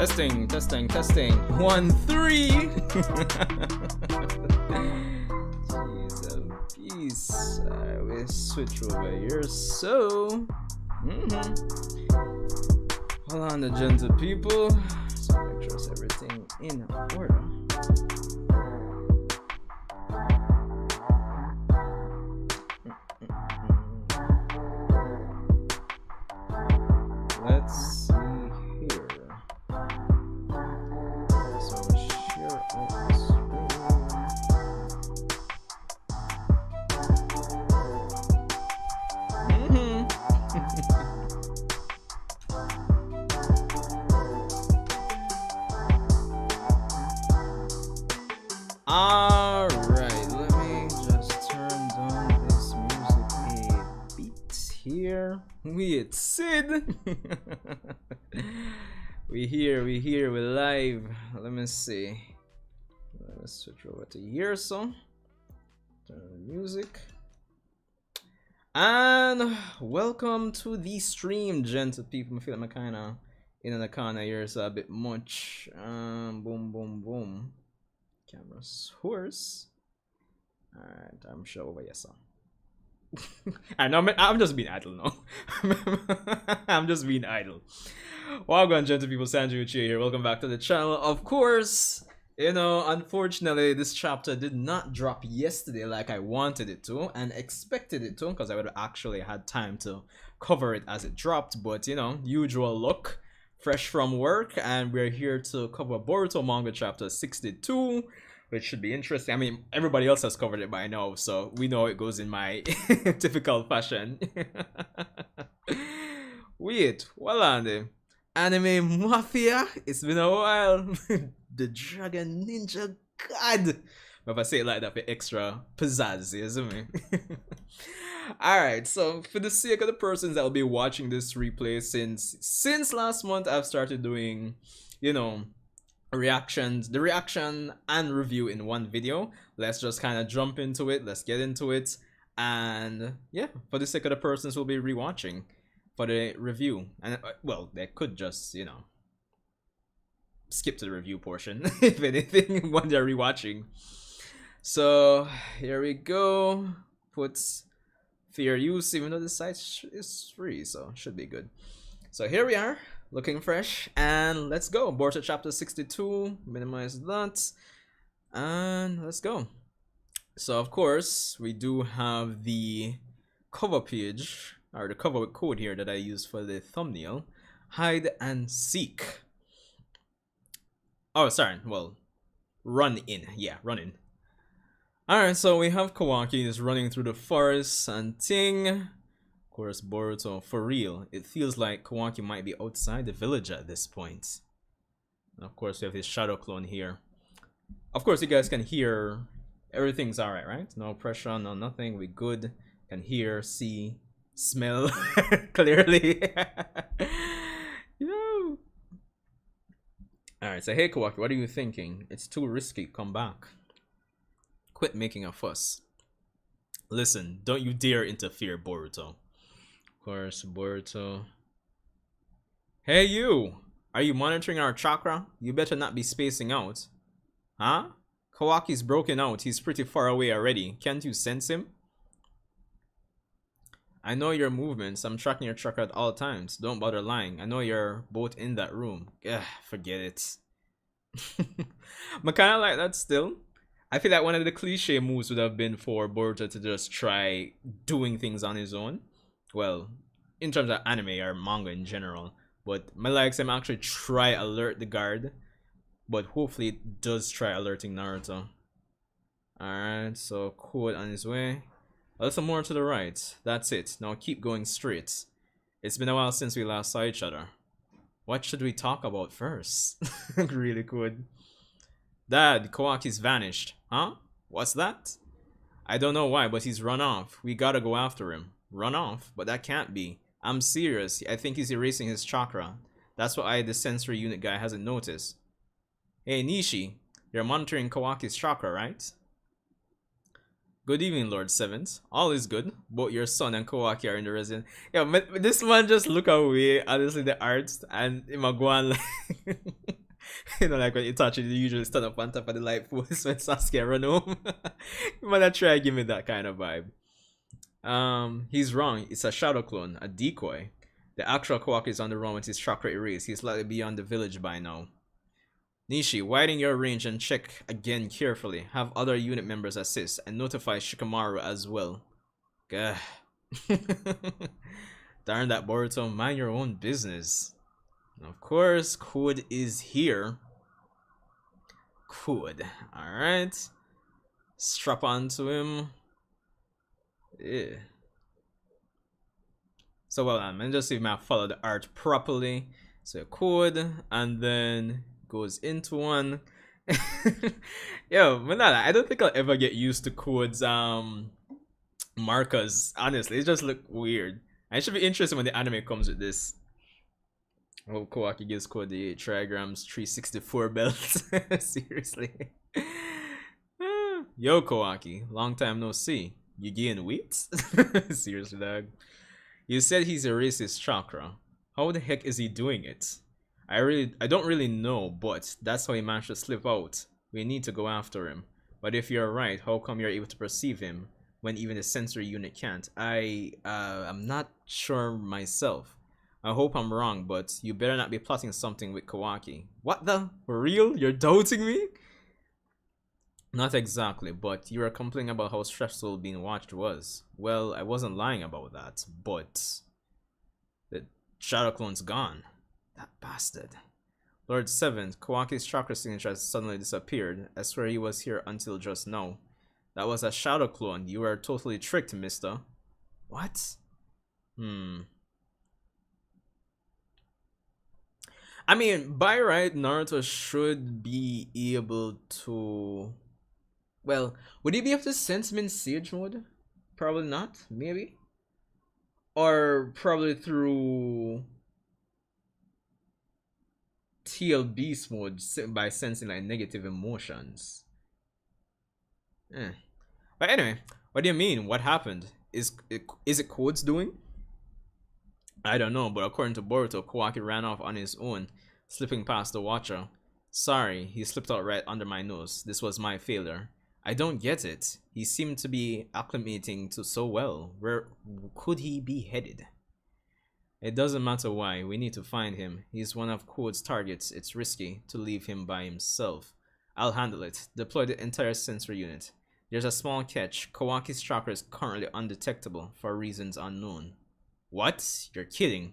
Testing, testing, testing. 1, 3. Jeez, a piece. Alright, we switch over here. So, hold on, the gentle people. So make sure it's everything in order. Let's see here. So share out the screen. Alright, let me just turn down this music a bit here. It's Sid. we here, we're live. Let me see. Let's switch over to here, so turn on the music. And welcome to the stream, gentle people. I feel like I'm kinda in the corner here, so a bit much. Boom, boom, boom. Camera source. Alright, I'm sure over here, so. I know, I'm just being idle now. I'm just being idle. Welcome, gentle people. Sanjae Uchiha here. Welcome back to the channel. Of course, you know, unfortunately, this chapter did not drop yesterday like I wanted it to and expected it to, because I would have actually had time to cover it as it dropped. But you know, usual look, fresh from work, and we're here to cover Boruto Manga Chapter 62. Which should be interesting. I mean, everybody else has covered it by now, so we know it goes in my typical fashion. Wait, well on the anime mafia. It's been a while. The Dragon Ninja God. If I say it like that, for extra pizzazz, isn't it? Alright, so for the sake of the persons that will be watching this replay, since last month I've started doing, you know, the reaction and review in one video. Let's just kind of jump into it. Let's get into it. And yeah, for the sake of the persons who will be rewatching for the review, and well, they could just, you know, skip to the review portion if anything when they're rewatching. So here we go. Puts fair use, even though the site is free, so should be good. So here we are, looking fresh, and let's go. Boruto chapter 62, minimize that, and let's go. So of course, we do have the cover page, or the cover code here that I use for the thumbnail. Hide and seek. Oh, sorry, well, run in, yeah, run in. Alright, so we have Kawaki is running through the forest and ting. Of course, Boruto, for real, it feels like Kawaki might be outside the village at this point. And of course, we have his shadow clone here. Of course, you guys can hear everything's alright, right? No pressure, no nothing, we good. Can hear, see, smell clearly. Yo. Alright, so hey Kawaki, what are you thinking? It's too risky, come back. Quit making a fuss. Listen, don't you dare interfere, Boruto. Of course, Boruto. Hey you! Are you monitoring our chakra? You better not be spacing out. Huh? Kawaki's broken out. He's pretty far away already. Can't you sense him? I know your movements. I'm tracking your chakra at all times. Don't bother lying. I know you're both in that room. Ugh, forget it. But kinda like that still. I feel like one of the cliche moves would have been for Boruto to just try doing things on his own. Well, in terms of anime or manga in general. But my likes him actually try alert the guard. But hopefully it does try alerting Naruto. Alright, so code on his way. A little more to the right. That's it. Now keep going straight. It's been a while since we last saw each other. What should we talk about first? Really good. Dad, Kawaki's vanished. Huh? What's that? I don't know why, but he's run off. We gotta go after him. Run off? But that can't be. I'm serious. I think he's erasing his chakra. That's why the sensory unit guy hasn't noticed. Hey Nishi, you're monitoring Kawaki's chakra, right? Good evening, Lord Seventh. All is good. Both your son and Kawaki are in the resident. Yeah, but this man just look away. Honestly, the arts and him a go on like, you know, like when you touch it, you usually stand up on top of the light post when Sasuke run home. Man, I try to give me that kind of vibe. He's wrong. It's a shadow clone, a decoy. The actual Kawaki is on the run with his chakra erased. He's likely beyond the village by now. Nishi, widen your range and check again carefully. Have other unit members assist and notify Shikamaru as well. Gah. Darn that, Boruto, mind your own business. Of course, Code is here. Code. Alright. Strap onto him. Yeah. So well, I'm gonna just see if I follow the art properly. So Code, and then goes into one. Yo, Manana, I don't think I'll ever get used to Code's markers. Honestly, it just look weird. I should be interested when the anime comes with this. Oh, Kawaki gives Code the trigrams 364 belts. Seriously. Yo, Kawaki, long time no see. You gain weight? Seriously, dog. You said he's erased his chakra. How the heck is he doing it? I don't really know, but that's how he managed to slip out. We need to go after him. But if you're right, how come you're able to perceive him when even the sensory unit can't? I'm not sure myself. I hope I'm wrong, but you better not be plotting something with Kawaki. What the? For real? You're doubting me? Not exactly, but you were complaining about how stressful being watched was. Well, I wasn't lying about that, but the shadow clone's gone. That bastard. Lord 7, Kawaki's chakra signature has suddenly disappeared. I swear he was here until just now. That was a shadow clone. You were totally tricked, mister. What? I mean, by right, Naruto should be able to... Well, would he be able to sense him in Sage mode? Probably not, maybe. Or probably through TL Beast mode by sensing like negative emotions. But anyway, what do you mean? What happened? Is it Code's doing? I don't know, but according to Boruto, Kawaki ran off on his own, slipping past the watcher. Sorry, he slipped out right under my nose. This was my failure. I don't get it. He seemed to be acclimating to so well. Where could he be headed? It doesn't matter why. We need to find him. He's one of Code's targets. It's risky to leave him by himself. I'll handle it. Deploy the entire sensory unit. There's a small catch. Kawaki's chakra is currently undetectable for reasons unknown. What? You're kidding.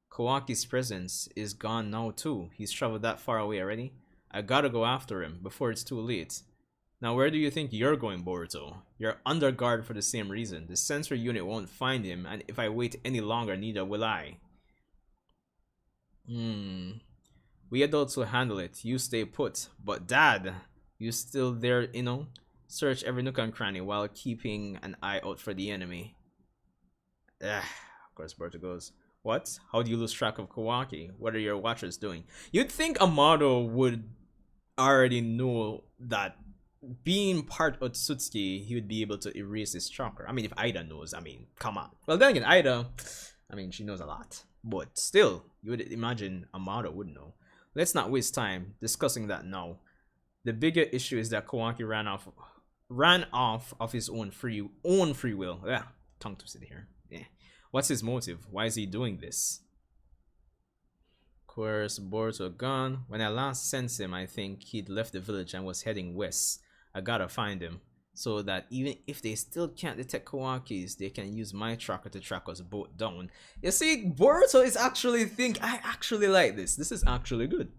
Kawaki's presence is gone now too. He's traveled that far away already. I gotta go after him before it's too late. Now where do you think you're going, Boruto? You're under guard for the same reason. The sensory unit won't find him, and if I wait any longer, neither will I. We adults will handle it. You stay put. But Dad, you still there, you know? Search every nook and cranny while keeping an eye out for the enemy. Of course, Boruto goes, what? How do you lose track of Kawaki? What are your watchers doing? You'd think Amado would already know that being part of Tsutsuki, he would be able to erase his chakra. I mean, if Ida knows, I mean, come on. Well, then again, Ida, I mean, she knows a lot. But still, you would imagine Amado would know. Let's not waste time discussing that now. The bigger issue is that Kawaki ran off of his own free will. Yeah, tongue twisted here. Yeah. What's his motive? Why is he doing this? Of course, Boruto gone. When I last sensed him, I think he'd left the village and was heading west. I gotta find him, so that even if they still can't detect Kawaki's, they can use my tracker to track us both down. You see, Boruto is actually I actually like this. This is actually good.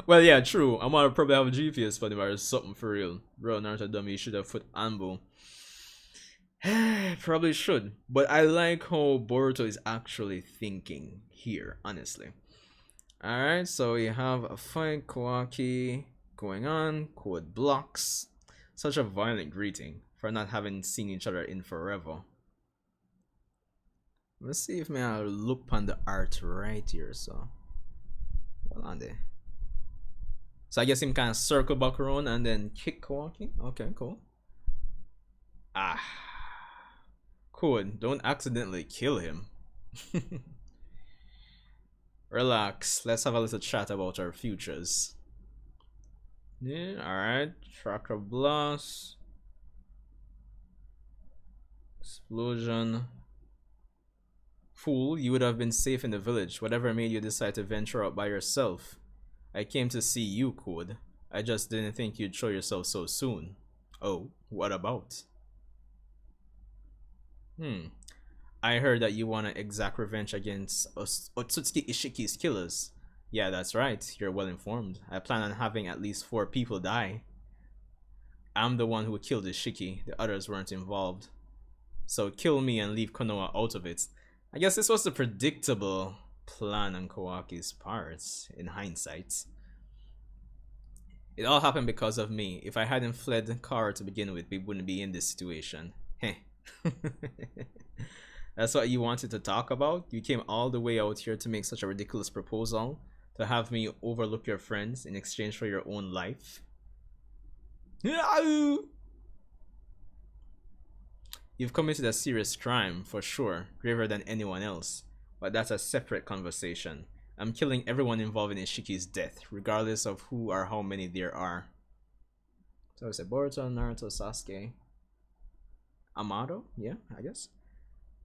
Well, yeah, true. I'm gonna probably have a GPS for them or something for real. Bro, Naruto dummy should have put Anbu. Probably should, but I like how Boruto is actually thinking here, honestly. Alright, so we have a fight, Kawaki going on, Code blocks. Such a violent greeting for not having seen each other in forever. Let's see if I'll look on the art right here, so hold on there. So I guess him kind of circle back around and then kick Kawaki. Okay, cool. Ah, cool. Don't accidentally kill him. Relax. Let's have a little chat about our futures. Yeah, alright. Chakra blast. Explosion. Fool, you would have been safe in the village. Whatever made you decide to venture out by yourself? I came to see you, Code. I just didn't think you'd show yourself so soon. Oh, what about? I heard that you want to exact revenge against Otsutsuki Ishiki's killers. Yeah, that's right. You're well informed. I plan on having at least 4 people die. I'm the one who killed Ishiki. The others weren't involved. So kill me and leave Konoha out of it. I guess this was a predictable plan on Kawaki's part, in hindsight. It all happened because of me. If I hadn't fled Kara to begin with, we wouldn't be in this situation. Heh. That's what you wanted to talk about? You came all the way out here to make such a ridiculous proposal? To have me overlook your friends in exchange for your own life? You've committed a serious crime, for sure, graver than anyone else. But that's a separate conversation. I'm killing everyone involved in Ishiki's death, regardless of who or how many there are. So I said Boruto, Naruto, Sasuke. Amado? Yeah, I guess.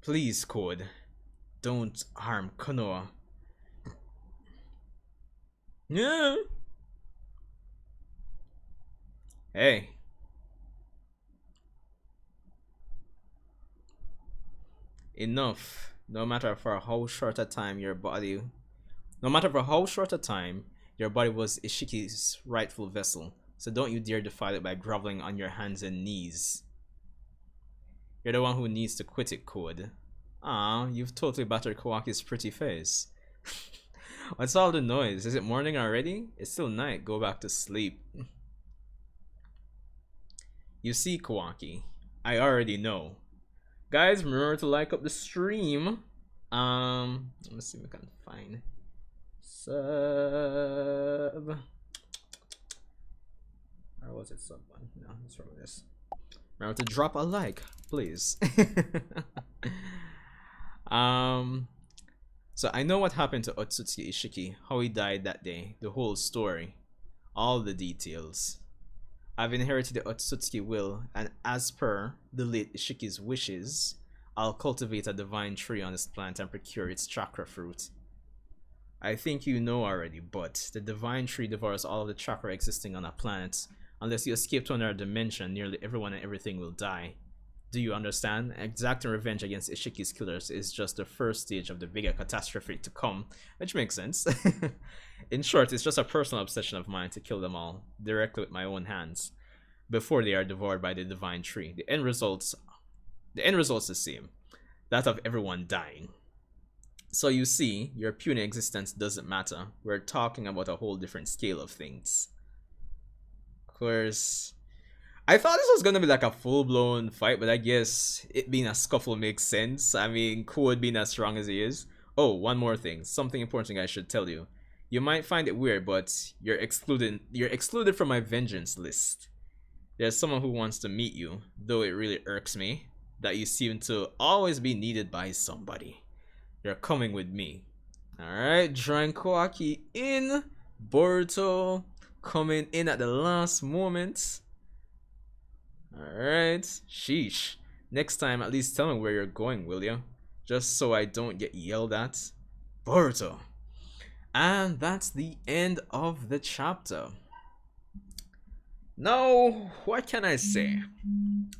Please, Code. Don't harm Konoha. Yeah. Hey. Enough. No matter for how short a time your body was Ishiki's rightful vessel. So don't you dare defile it by groveling on your hands and knees. You're the one who needs to quit it, Code. Ah, you've totally battered Kawaki's pretty face. What's all the noise? Is it morning already? It's still night. Go back to sleep. You see, Kawaki, I already know. Guys, remember to like up the stream. Let's see if we can find sub. Or was it sub one? No, let's roll this. Remember to drop a like, please. So I know what happened to Otsutsuki Ishiki, how he died that day, the whole story, all the details. I've inherited the Otsutsuki will, and as per the late Ishiki's wishes, I'll cultivate a divine tree on this planet and procure its chakra fruit. I think you know already, but the divine tree devours all of the chakra existing on a planet. Unless you escape to another dimension, nearly everyone and everything will die. Do you understand? Exacting revenge against Ishiki's killers is just the first stage of the bigger catastrophe to come, which makes sense. In short, it's just a personal obsession of mine to kill them all, directly with my own hands, before they are devoured by the divine tree. The end result's the same, that of everyone dying. So you see, your puny existence doesn't matter. We're talking about a whole different scale of things. Of course, I thought this was gonna be like a full-blown fight, but I guess it being a scuffle makes sense. I mean, Code being as strong as he is. Oh, one more thing. Something important I should tell you. You might find it weird, but you're excluded from my vengeance list. There's someone who wants to meet you, though it really irks me that you seem to always be needed by somebody. You're coming with me. Alright, drawing Kawaki in. Boruto coming in at the last moment. Alright, sheesh. Next time, at least tell me where you're going, will you? Just so I don't get yelled at. Boruto. And that's the end of the chapter. Now, what can I say?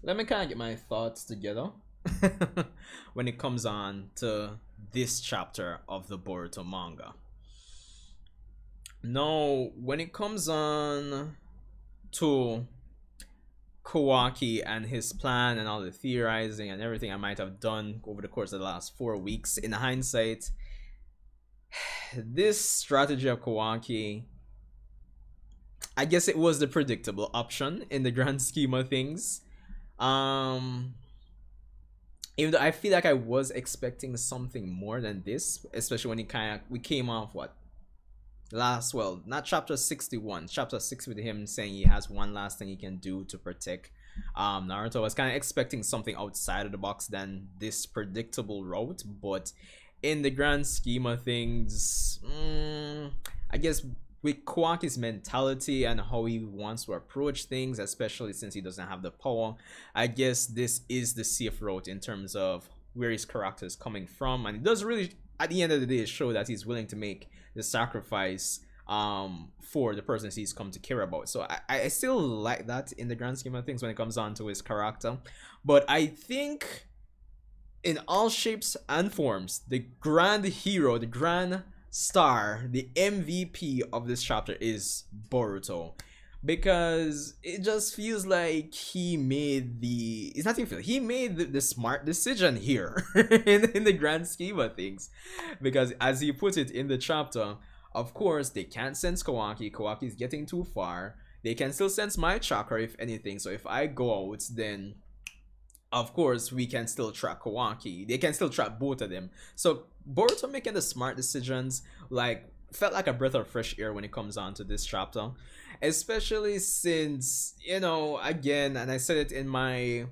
Let me kind of get my thoughts together when it comes on to this chapter of the Boruto manga. Now, when it comes on to Kawaki and his plan and all the theorizing and everything I might have done over the course of the last 4 weeks, in hindsight, this strategy of Kawaki, I guess it was the predictable option in the grand scheme of things. Even though I feel like I was expecting something more than this, especially when we came off last, well, not chapter 61, chapter 6, with him saying he has one last thing he can do to protect Naruto. I was kind of expecting something outside of the box than this predictable route, but in the grand scheme of things, I guess with Kawaki's mentality and how he wants to approach things, especially since he doesn't have the power, I guess this is the safe route in terms of where his character is coming from, and it does really, at the end of the day, show that he's willing to make the sacrifice for the persons he's come to care about. So I still like that in the grand scheme of things when it comes on to his character, but I think in all shapes and forms, the grand hero, the grand star, the MVP of this chapter is Boruto, because it just feels like he made the, it's not even feel, he made the smart decision here in the grand scheme of things, because as he put it in the chapter, of course they can't sense Kawaki is getting too far, they can still sense my chakra if anything, so if I go out, then of course we can still track Kawaki, they can still track both of them. So Boruto making the smart decisions, like, felt like a breath of fresh air when it comes on to this chapter, especially since, you know, again, and I said it in my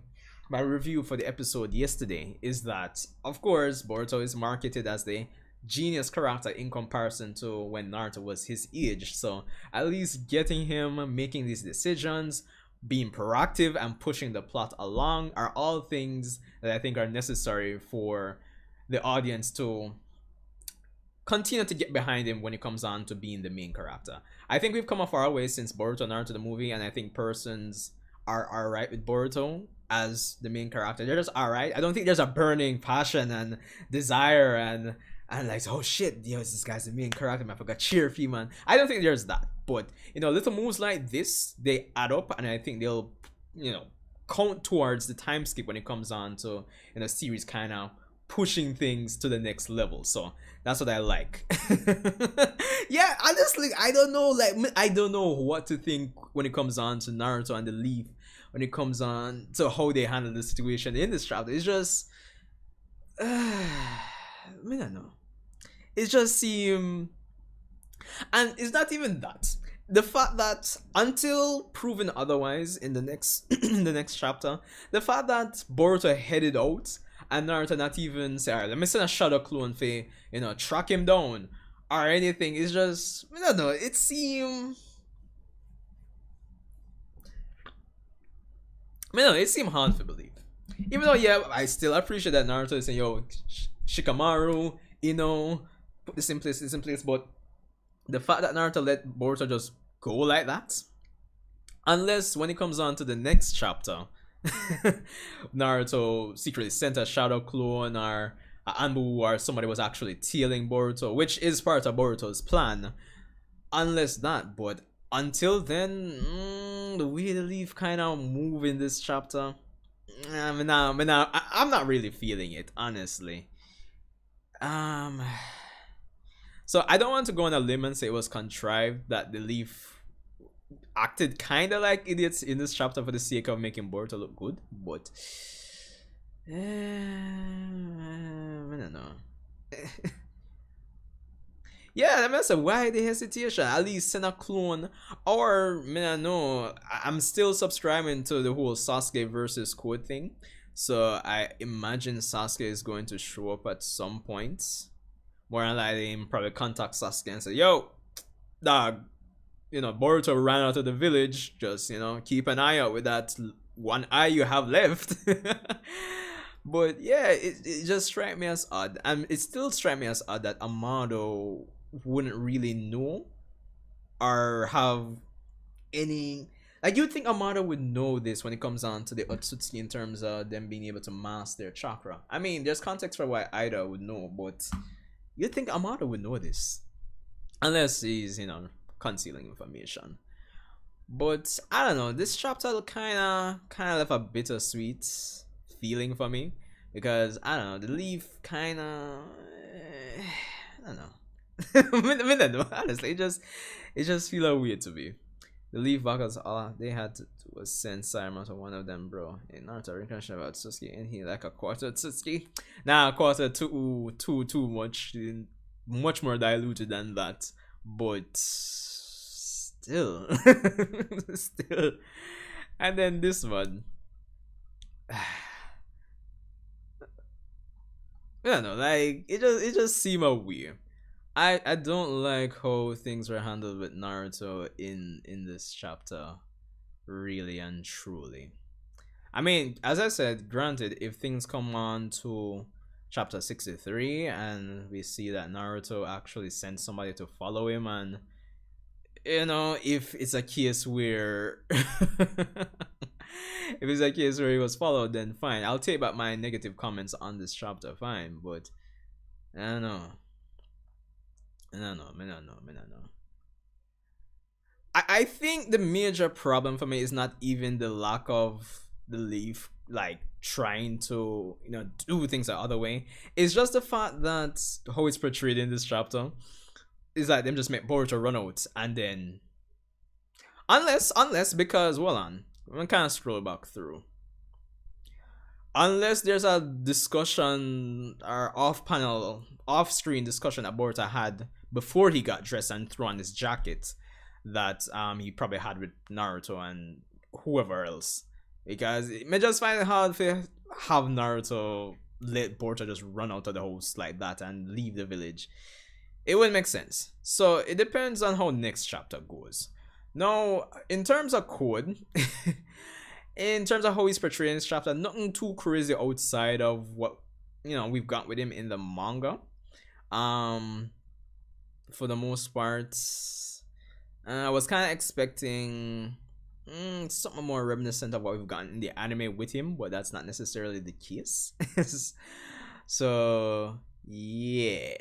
review for the episode yesterday, is that of course Boruto is marketed as the genius character in comparison to when Naruto was his age, so at least getting him making these decisions, being proactive and pushing the plot along are all things that I think are necessary for the audience to continue to get behind him when it comes on to being the main character. I think we've come a far way since Boruto Naruto the movie, and I think persons are alright with Boruto as the main character. They're just alright. I don't think there's a burning passion and desire and like, oh shit, yo, this guy's the main character, man, I forgot cheer for you, man. I don't think there's that, but you know, little moves like this, they add up, and I think they'll, you know, count towards the time skip when it comes on to, you know, series kind of pushing things to the next level. So that's what I like. Yeah, honestly, I don't know, like, I don't know what to think when it comes on to Naruto and the Leaf, when it comes on to how they handle the situation in this chapter. It's just I don't know. It just seems, and it's not even that. The fact that until proven otherwise in the next in the next chapter, the fact that Boruto headed out and Naruto not even say, alright, let me send a shadow clone for, you know, track him down or anything, is just, I don't know, it seems, it seems hard to believe. Even though, yeah, I still appreciate that Naruto is saying, yo, Shikamaru, you know, put this in place, but the fact that Naruto let Boruto just go like that, unless when it comes on to the next chapter, Naruto secretly sent a shadow clone or a Anbu or somebody was actually tailing Boruto, which is part of Boruto's plan. Unless that, but until then, the way the Leaf kind of move in this chapter, I'm not really feeling it, honestly. So I don't want to go on a limb and say it was contrived that the Leaf acted kind of like idiots in this chapter for the sake of making Boruto look good, but I don't know. Yeah, I said, why the hesitation? At least send a clone, or I don't know. I'm still subscribing to the whole Sasuke versus Code thing, so I imagine Sasuke is going to show up at some point. More than likely, him probably contact Sasuke and say, yo, dog, you know, Boruto ran out of the village, just, you know, keep an eye out with that one eye you have left. But yeah, it just struck me as odd, and it still struck me as odd that Amado wouldn't really know or have any, like, you'd think Amado would know this when it comes on to the Otsutsuki in terms of them being able to master their chakra. I mean, there's context for why Ida would know, but you'd think Amado would know this, unless he's, you know, concealing information. But I don't know, this chapter kind of left a bittersweet feeling for me, because I don't know, the Leaf kind of, I don't know. I don't know, honestly, it just feel weird to me. The Leaf backers, all they had to do was send Saruman to one of them, bro. In Naruto reincarnation about Sasuke, and he like a quarter Sasuke. Nah, quarter too much more diluted than that. but still, still. And then this one, I don't know, like it just seemed a weird. I don't like how things were handled with Naruto in this chapter, really and truly. I mean, as I said, granted, if things come on to chapter 63 and we see that Naruto actually sent somebody to follow him, and if it's a case where if it's a case where he was followed, then fine. I'll take back my negative comments on this chapter, fine. But I don't know. I don't know. I don't know. I don't know. I think the major problem for me is not even the lack of the leaf, like trying to do things the other way. It's just the fact that how it's portrayed in this chapter is that them just make Boruto run out, and then unless because well on I'm gonna kind of scroll back through. Unless there's a discussion or off-screen discussion that Boruto had before he got dressed and threw on his jacket that he probably had with Naruto and whoever else. Because it may just find it hard to have Naruto let Boruto just run out of the house like that and leave the village. It wouldn't make sense. So it depends on how next chapter goes. Now, in terms of code, in terms of how he's portrayed in this chapter, nothing too crazy outside of what we've got with him in the manga. For the most part, I was kind of expecting something more reminiscent of what we've gotten in the anime with him, but that's not necessarily the case. So yeah.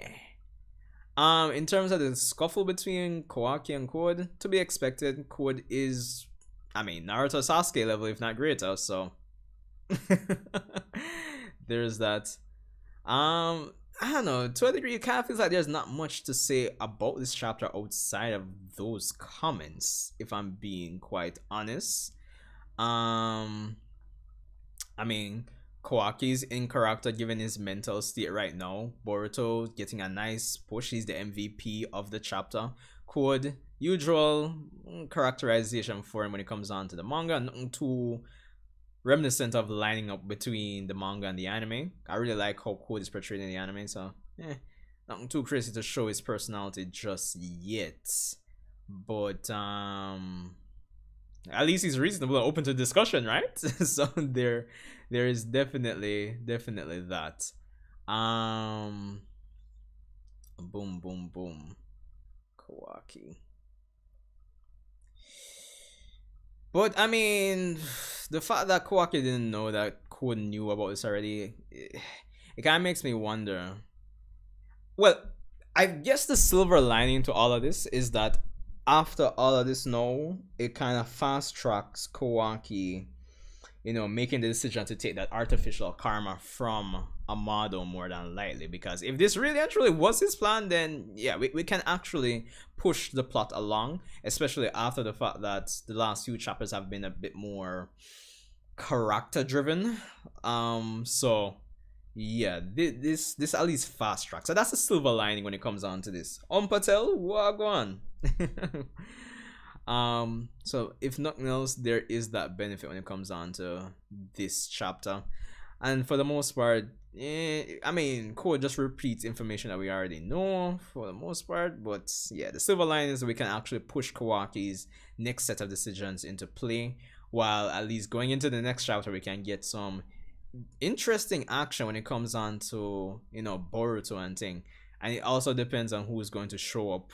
In terms of the scuffle between Kawaki and Code, to be expected. Code is, Naruto Sasuke level, if not greater, so there's that. I don't know, to a degree, it kind of feels like there's not much to say about this chapter outside of those comments, if I'm being quite honest. Kawaki's in character given his mental state right now. Boruto getting a nice push. He's the MVP of the chapter. Code, usual characterization for him when it comes on to the manga. Nothing too reminiscent of lining up between the manga and the anime. I really like how Code is portrayed in the anime, so nothing too crazy to show his personality just yet. But at least he's reasonable and open to discussion, right? So there is definitely that. Boom boom boom. Kawaki. But the fact that Kawaki didn't know that Code knew about this already, it kind of makes me wonder. Well, I guess the silver lining to all of this is that after all of this now, it kind of fast tracks Kawaki, making the decision to take that artificial karma from Amado more than likely. Because if this really actually was his plan, then yeah, we can actually push the plot along, especially after the fact that the last few chapters have been a bit more character driven. So yeah, this at least fast track. So that's the silver lining when it comes on to this. Patel, wagwan. So if nothing else, there is that benefit when it comes on to this chapter. And for the most part, Code just repeats information that we already know for the most part. But yeah, the silver line is we can actually push Kawaki's next set of decisions into play, while at least going into the next chapter we can get some interesting action when it comes on to Boruto and thing. And it also depends on who's going to show up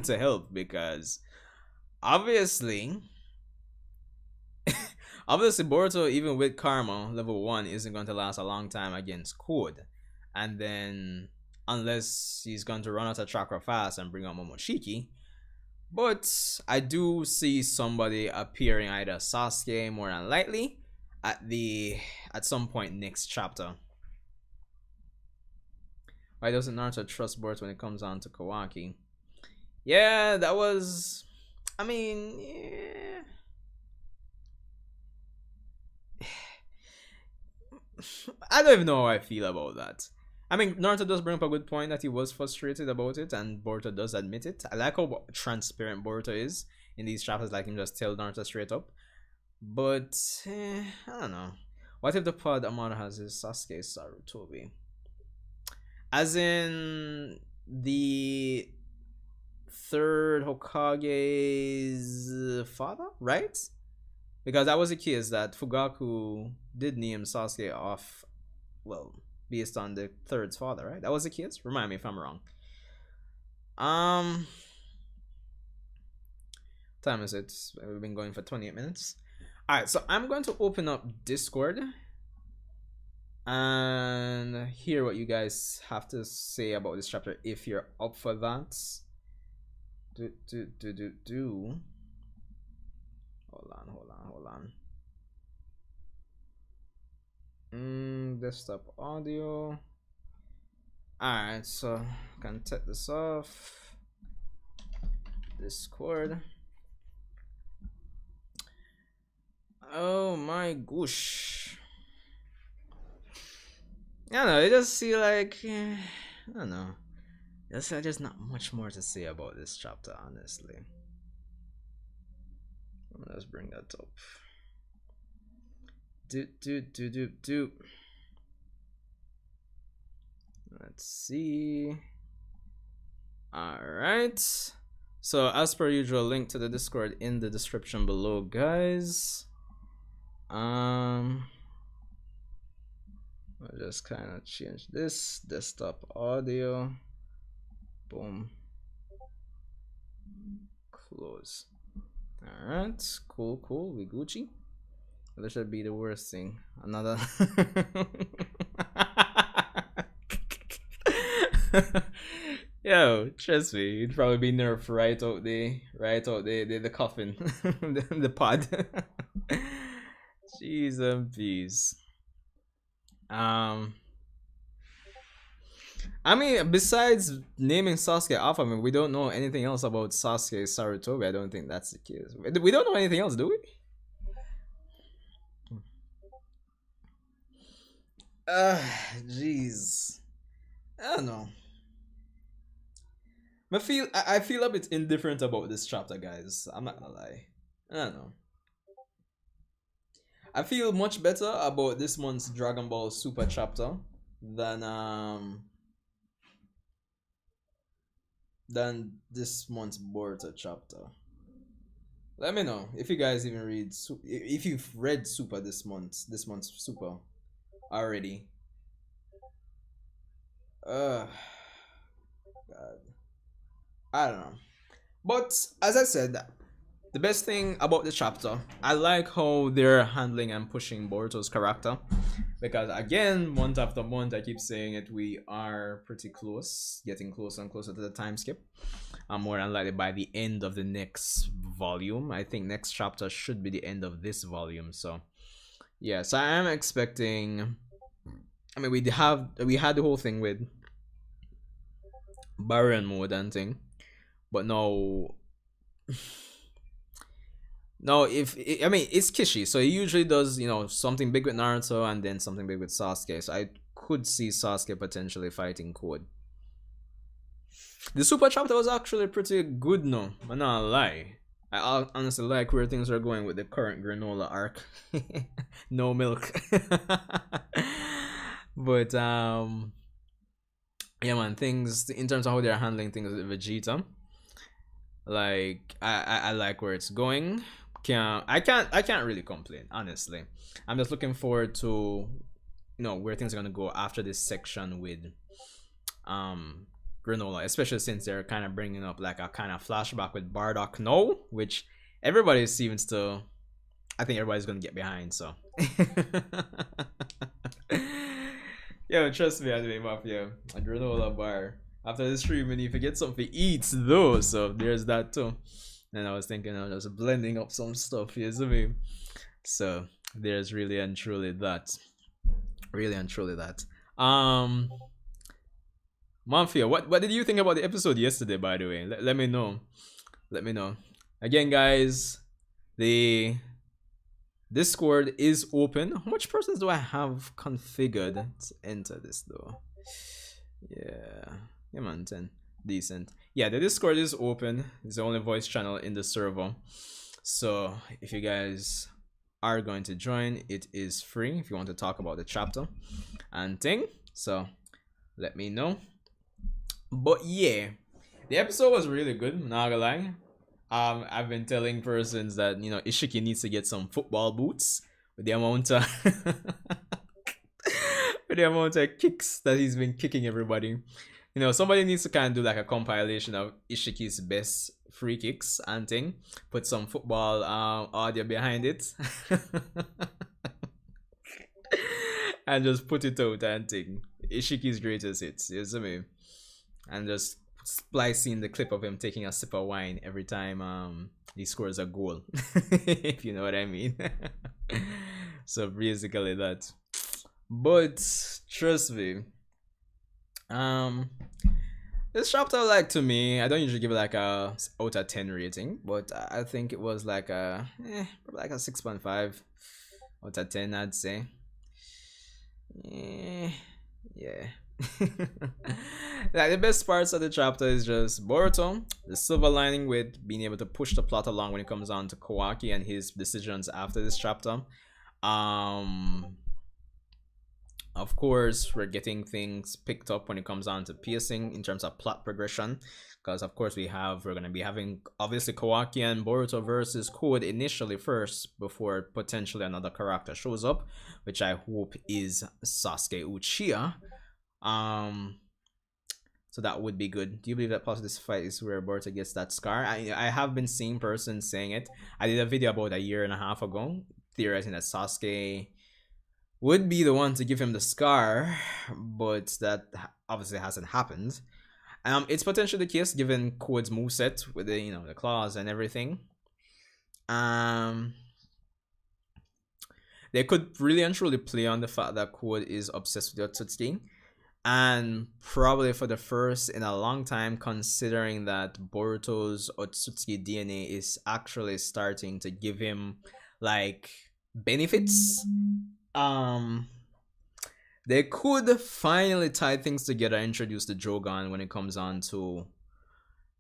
to help, because obviously Boruto, even with karma level 1, isn't going to last a long time against Code. And then unless he's going to run out of chakra fast and bring out Momoshiki. But I do see somebody appearing, either Sasuke more than likely, at some point next chapter. Why doesn't Naruto trust Boruto when it comes on to Kawaki? Yeah, that was, yeah. I don't even know how I feel about that. I mean, Naruto does bring up a good point that he was frustrated about it, and Boruto does admit it. I like how transparent Boruto is in these chapters, like him just tell Naruto straight up. But I don't know. What if the pod Amano has is Sasuke Sarutobi? As in the third Hokage's father, right? Because that was the case that Fugaku did name Sasuke off, well, based on the third's father, right? That was the case. Remind me if I'm wrong. Time is it? We've been going for 28 minutes. All right, so I'm going to open up Discord and hear what you guys have to say about this chapter if you're up for that. Hold on. Desktop audio. Alright, so I can take this off. Discord. Oh my gosh. I don't know, it just feel like I don't know. There's not much more to say about this chapter, honestly. Let's bring that up. Let's see. Alright. So as per usual, link to the Discord in the description below, guys. I'll just kind of change this desktop audio. Boom. Close. Alright, cool. We Gucci. This should be the worst thing. Another. Yo, trust me, you'd probably be nerfed right out the coffin, the pod. Jeez and peas. I mean, besides naming Sasuke off, I mean, we don't know anything else about Sasuke Sarutobi. I don't think that's the case. We don't know anything else, do we? Jeez. I don't know. I feel a bit indifferent about this chapter, guys. I'm not gonna lie. I don't know. I feel much better about this month's Dragon Ball Super chapter than this month's Boruto chapter. Let me know if you guys even read if you've read Super this month's Super already. God, I don't know. But as I said, the best thing about the chapter, I like how they're handling and pushing Boruto's character. Because again, month after month, I keep saying it, we are pretty close, getting closer and closer to the time skip. More than likely by the end of the next volume. I think next chapter should be the end of this volume. So, yeah, so I am expecting. I mean, we had the whole thing with Baron mode and thing, but no. No, I mean, it's Kishi, so he usually does, you know, something big with Naruto and then something big with Sasuke. So I could see Sasuke potentially fighting Code. The Super chapter was actually pretty good, no, I'm not gonna lie. I honestly like where things are going with the current granola arc. No milk. But yeah, man, things in terms of how they're handling things with Vegeta, like I like where it's going. I can't really complain, honestly. I'm just looking forward to, you know, where things are gonna go after this section with Granola, especially since they're kind of bringing up like a kind of flashback with Bardock now, which everybody seems to, I think everybody's gonna get behind. So yo, trust me, Anime Mafia, a granola bar after the stream, and if you get something to eat though, so there's that too. And I was thinking I was blending up some stuff, you see me? So there's really and truly that. Mafia, what did you think about the episode yesterday, by the way? Let me know. Again, guys, the Discord is open. How much persons do I have configured to enter this though? Yeah. Yeah, man, 10. Decent. Yeah, the Discord is open. It's the only voice channel in the server. So if you guys are going to join, it is free if you want to talk about the chapter and thing. So let me know. But yeah, the episode was really good, not gonna lie. I've been telling persons that Ishiki needs to get some football boots with the amount of with the amount of kicks that he's been kicking everybody. Somebody needs to kind of do like a compilation of Ishiki's best free kicks and thing. Put some football audio behind it. And just put it out and thing. Ishiki's greatest hits, you see me? And just splicing the clip of him taking a sip of wine every time he scores a goal. If you know what I mean. So basically that. But trust me, this chapter, like, to me, I don't usually give it like a out of 10 rating, but I think it was like a probably like a 6.5 out of 10, I'd say. Yeah. Like, the best parts of the chapter is just Boruto, the silver lining with being able to push the plot along when it comes on to Kawaki and his decisions after this chapter. Of course, we're getting things picked up when it comes on to piercing in terms of plot progression, because of course we're going to be having obviously Kawaki and Boruto versus Code initially first before potentially another character shows up, which I hope is Sasuke Uchiha. So that would be good. Do you believe that possibly this fight is where Boruto gets that scar? I have been seeing persons saying it. I did a video about a year and a half ago theorizing that Sasuke would be the one to give him the scar, but that obviously hasn't happened. It's potentially the case given Code's moveset with the the claws and everything. They could really and truly play on the fact that Code is obsessed with Otsutsuki, and probably for the first in a long time, considering that Boruto's Otsutsuki DNA is actually starting to give him like benefits. They could finally tie things together, introduce the Jogan when it comes on to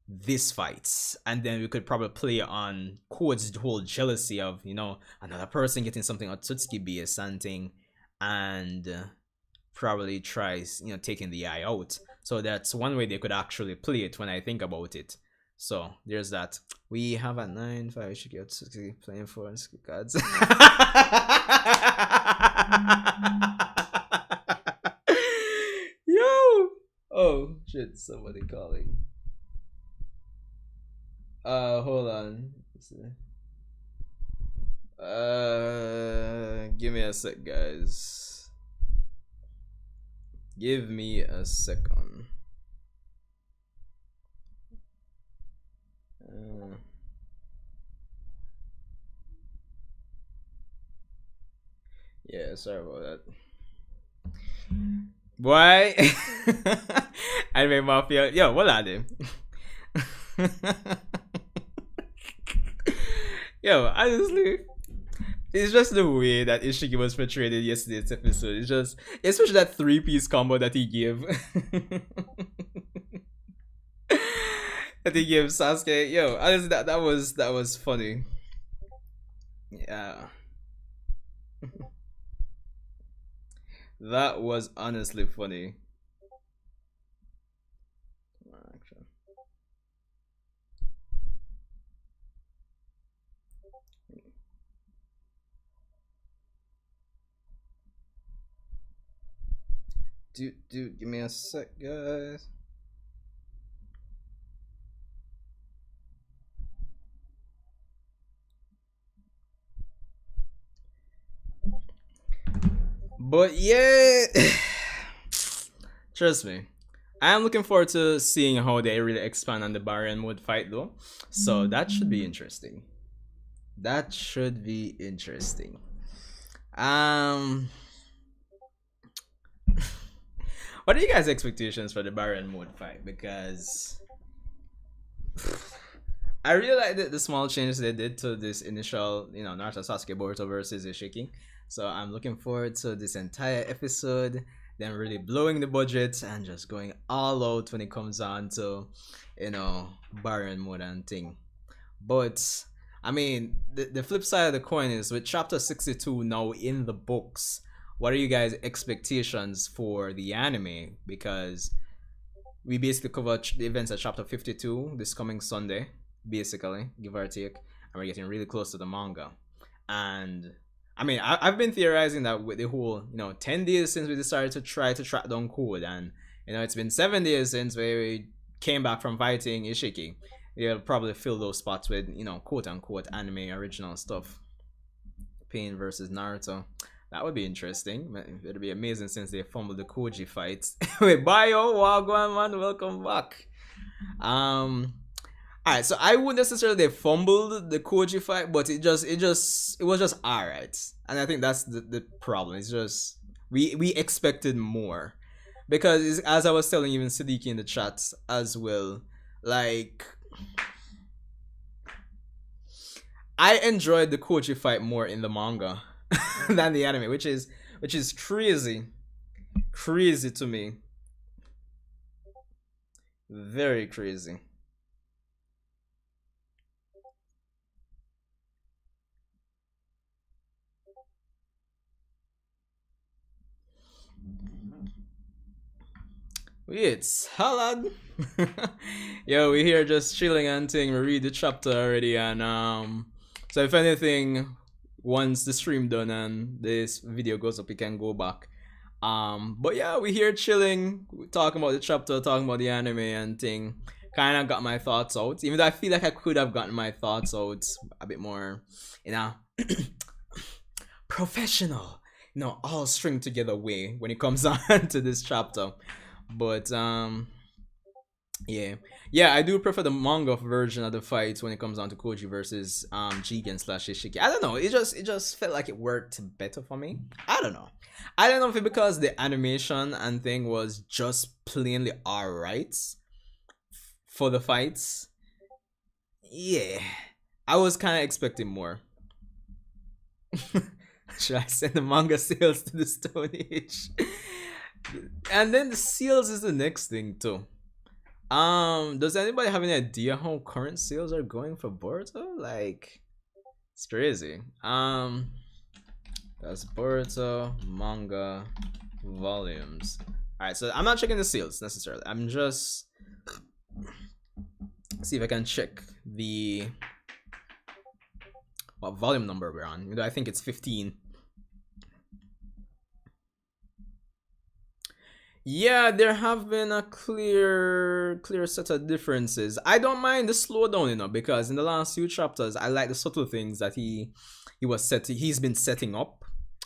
this fight, and then we could probably play on Code's whole jealousy of another person getting something Otsutsuki be something, and probably tries taking the eye out. So that's one way they could actually play it when I think about it. So there's that. We have at 9-5 Ishiki Otsutsuki playing for cards. Yo! Oh shit, somebody calling. Hold on. Give me a sec, guys. Give me a second. Yeah, sorry about that. Boy, Anime Mafia. Yo, what are they? Yo, honestly, it's just the way that Ishiki was portrayed in yesterday's episode. It's just, especially that 3-piece combo that he gave. That he gave Sasuke. Yo, honestly, that was funny. Yeah. That was honestly funny. Dude, give me a sec, guys. But yeah, trust me, I am looking forward to seeing how they really expand on the Baryon mode fight though. So that should be interesting. That should be interesting. What are you guys' expectations for the Baryon mode fight? Because I really like the small changes they did to this initial, Naruto Sasuke Boruto versus Ishiki. So I'm looking forward to this entire episode. them really blowing the budget and just going all out when it comes on to, you know, Baron mode and thing. But I mean, the flip side of the coin is with chapter 62 now in the books, what are you guys' expectations for the anime? Because we basically cover the events at chapter 52 this coming Sunday, basically, give or take, and we're getting really close to the manga. And I mean, I've been theorizing that with the whole, 10 days since we decided to try to track down Code, and it's been 7 days since we came back from fighting Ishiki. They'll probably fill those spots with, quote unquote anime original stuff. Pain versus Naruto. That would be interesting. It'd be amazing since they fumbled the Koji fights. Wait, Bio, Wagwan man, welcome back. Alright, so I wouldn't necessarily fumbled the Koji fight, but it was just alright. And I think that's the problem. It's just we expected more. Because as I was telling even Siddiqui in the chat as well, like I enjoyed the Koji fight more in the manga than the anime, which is crazy to me, very crazy. It's Halad. Yo, we here just chilling and thing. We read the chapter already, and so if anything, once the stream done and this video goes up, we can go back. But yeah, we here chilling, talking about the chapter, talking about the anime and thing. Kind of got my thoughts out, even though I feel like I could have gotten my thoughts out a bit more, professional, all string together way when it comes on to this chapter. But yeah, I do prefer the manga version of the fights when it comes down to Koji versus Jigen slash Ishiki. I don't know, it just felt like it worked better for me. I don't know if it because the animation and thing was just plainly alright for the fights. Yeah, I was kind of expecting more. Should I send the manga sales to the Stone Age? And then the seals is the next thing too. Does anybody have any idea how current sales are going for Boruto? Like, it's crazy. That's Boruto manga volumes. Alright, so I'm not checking the sales necessarily. I'm just see if I can check the what volume number we're on. I think it's 15. Yeah, there have been a clear set of differences. I don't mind the slowdown, because in the last few chapters, I like the subtle things that he's been setting up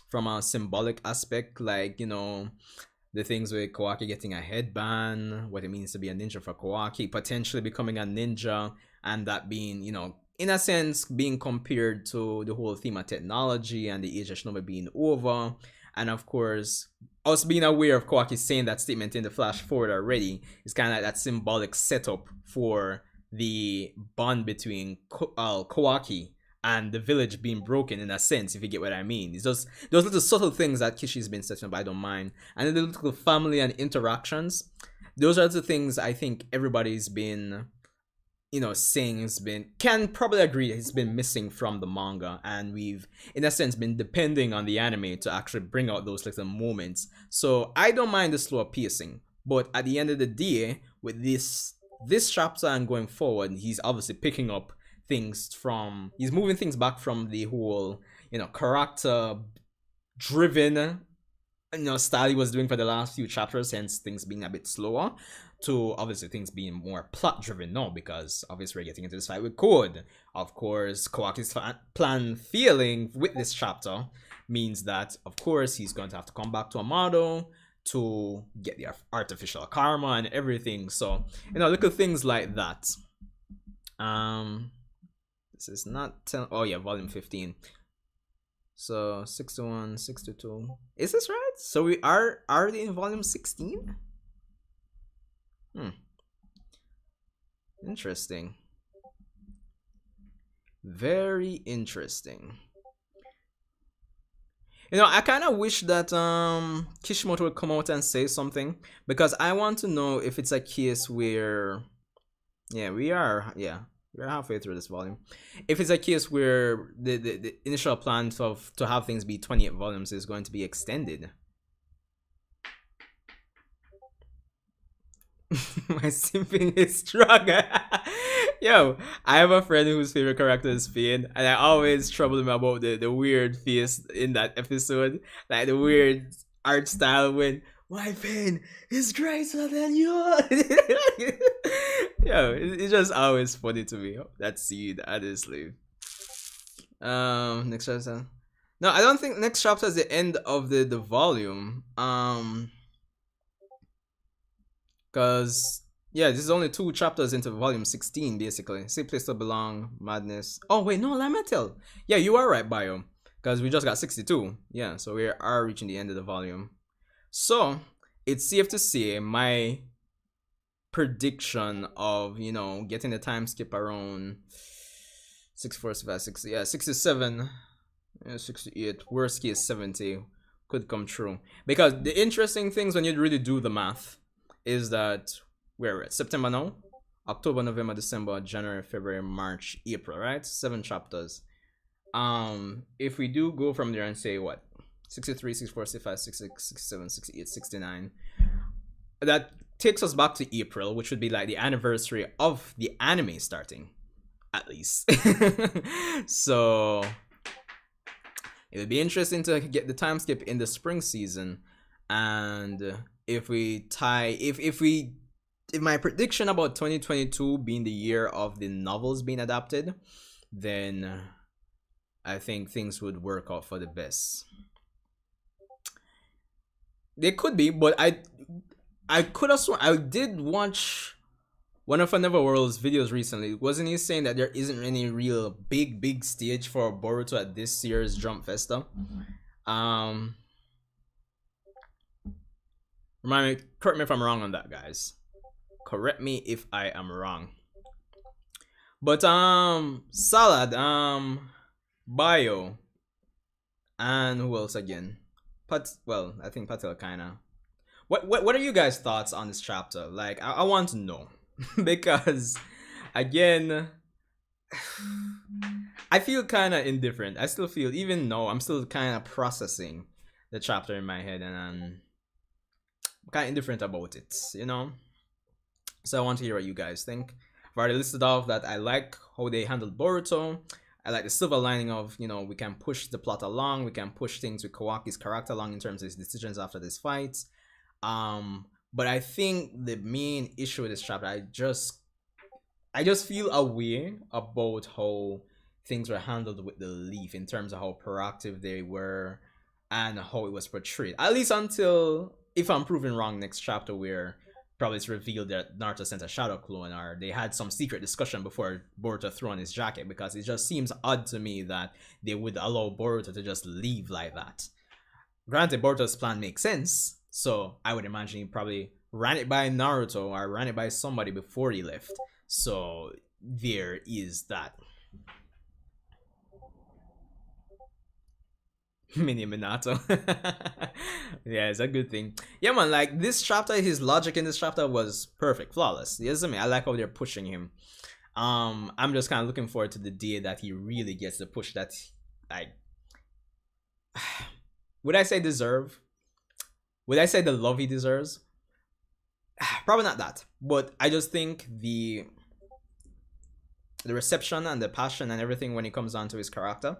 from a symbolic aspect, like the things with Kawaki getting a headband, what it means to be a ninja for Kawaki, potentially becoming a ninja, and that being in a sense being compared to the whole theme of technology and the age of shinobi being over, and of course us being aware of Kawaki saying that statement in the flash forward already is kind of like that symbolic setup for the bond between Kawaki and the village being broken, in a sense, if you get what I mean. It's just those little subtle things that Kishi's been setting up, I don't mind. And then the little family and interactions, those are the things I think everybody's been saying can probably agree it's been missing from the manga, and we've in a sense been depending on the anime to actually bring out those little moments. So I don't mind the slower pacing, but at the end of the day, with this chapter and going forward, he's obviously picking up things from, he's moving things back from the whole character driven style he was doing for the last few chapters, hence things being a bit slower, to obviously things being more plot driven now, because obviously we're getting into this fight with Code. Of course, Kawaki's plan failing with this chapter means that of course he's going to have to come back to Amado to get the artificial karma and everything. So little things like that. This is not 10. Oh yeah, volume 15. So 61, 62. Is this right? So we are they in volume 16? Interesting. Very interesting. You know, I kind of wish that Kishimoto would come out and say something, because I want to know if it's a case where, yeah, we're halfway through this volume. If it's a case where the initial plan of to have things be 28 volumes is going to be extended. My simping is strong. Yo, I have a friend whose favorite character is Finn, and I always trouble him about the weird face in that episode. Like the weird art style when my Finn is greater than yours. Yo, it's just always funny to me. That scene, honestly. Next chapter. No, I don't think next chapter is the end of the volume. Because, yeah, this is only 2 chapters into volume 16, basically. See Place to Belong, Madness. Oh, wait, no, Lamentel. Yeah, you are right, Bio. Because we just got 62. Yeah, so we are reaching the end of the volume. So, it's safe to say my prediction of, you know, getting the time skip around 645, 60, yeah, 67, yeah, 68, worst case 70 could come true. Because the interesting things when you really do the math is that we're at September now, October, November, December, January, February, March, April, right? 7 chapters. If we do go from there and say what, 63, 64, 65, 66, 67, 68, 69, that takes us back to April, which would be like the anniversary of the anime starting, at least. So it would be interesting to get the time skip in the spring season. And if my prediction about 2022 being the year of the novels being adapted, then I think things would work out for the best. They could be, but I could have sworn I did watch one of Neverworld's videos recently. Wasn't he saying that there isn't any real big stage for Boruto at this year's Jump Festa? Remind me, correct me if I'm wrong on that, guys. Correct me if I am wrong. But Salad, Bio, and who else again? Well, I think Patel kinda. What are you guys' thoughts on this chapter? Like, I want to know. Because again, I feel kinda indifferent. I still feel, even though I'm still kinda processing the chapter in my head, and I'm kind of indifferent about it, you know. So I want to hear what you guys think. I've already listed off that I like how they handled Boruto. I like the silver lining of, you know, we can push the plot along, we can push things with Kawaki's character along in terms of his decisions after this fight. But I think the main issue with this chapter, I just feel a way about how things were handled with the Leaf in terms of how proactive they were and how it was portrayed. At least until, if I'm proven wrong next chapter, where probably it's revealed that Naruto sent a shadow clone, or they had some secret discussion before Boruto threw on his jacket, because it just seems odd to me that they would allow Boruto to just leave like that. Granted, Boruto's plan makes sense, so I would imagine he probably ran it by Naruto or ran it by somebody before he left. So there is that. Mini Minato. Yeah, it's a good thing. Yeah, man, like this chapter, his logic in this chapter was perfect, flawless. Yes, I mean, I like how they're pushing him. I'm just kind of looking forward to the day that he really gets the push that, like, would I say deserve? Would I say the love he deserves? Probably not that, but I just think the reception and the passion and everything when it comes down to his character,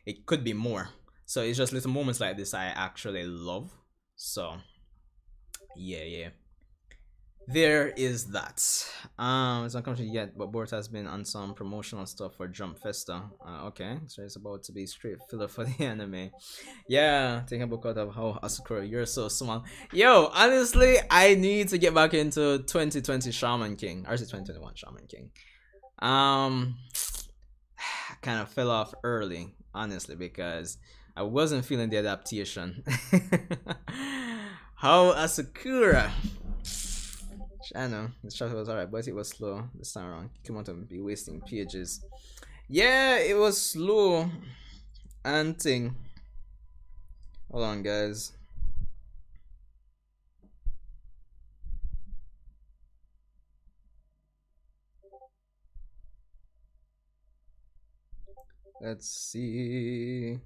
it could be more. So it's just little moments like this I actually love. So yeah. There is that. It's not coming yet, but Boruto has been on some promotional stuff for Jump Festa. Okay, so it's about to be straight filler for the anime. Yeah, taking a book out of how Asakura, you're so small. Yo, honestly, I need to get back into 2020 Shaman King. Or is it 2021 Shaman King? Kind of fell off early, honestly, because I wasn't feeling the adaptation. How Asakura? I know this chapter was alright, but it was slow this time around. Come on to be wasting pages. Yeah, it was slow and thing. Hold on, guys. Let's see.